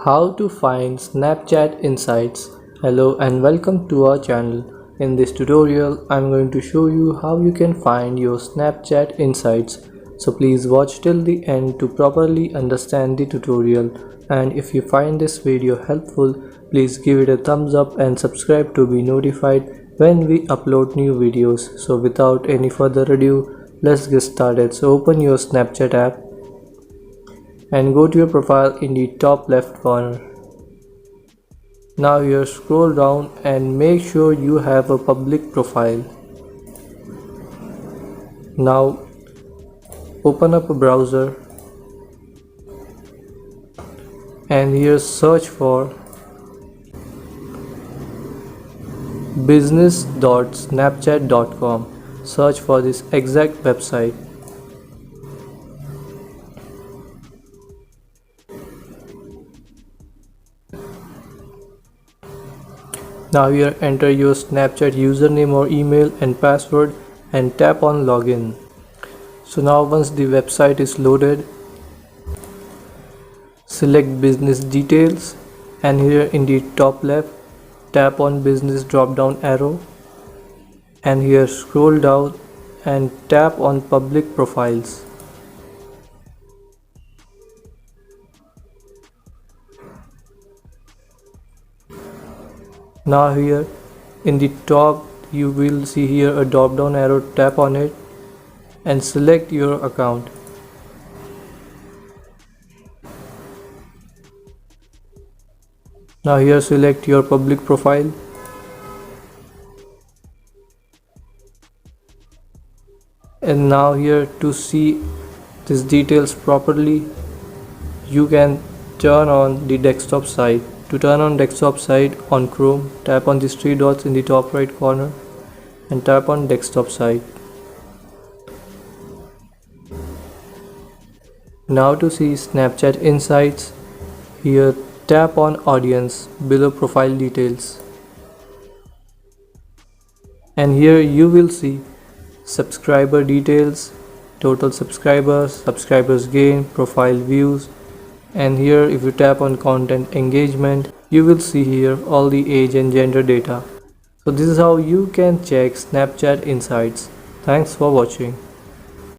How to find Snapchat insights. Hello and welcome to our channel. In this tutorial, I'm going to show you how you can find your Snapchat insights. So please watch till the end to properly understand the tutorial. And if you find this video helpful, please give it a thumbs up and subscribe to be notified when we upload new videos. So without any further ado, let's get started. So open your Snapchat app and go to your profile in the top left corner. Now here scroll down and make sure you have a public profile. Now open up a browser and here search for business.snapchat.com. Search for this exact website. Now here enter your Snapchat username or email and password and tap on login. So now once the website is loaded, select business details and here in the top left tap on business drop down arrow and here scroll down and tap on public profiles. Now here in the top you will see here a drop down arrow, tap on it and select your account. Now here select your public profile and now here to see these details properly you can turn on the desktop side. To turn on desktop side on Chrome, tap on these three dots in the top right corner and tap on desktop side. Now to see Snapchat insights, here tap on audience below profile details. And here you will see subscriber details, total subscribers, subscribers gained, profile views. And here if you tap on content engagement, you will see here all the age and gender data. So this is how you can check Snapchat insights. Thanks for watching.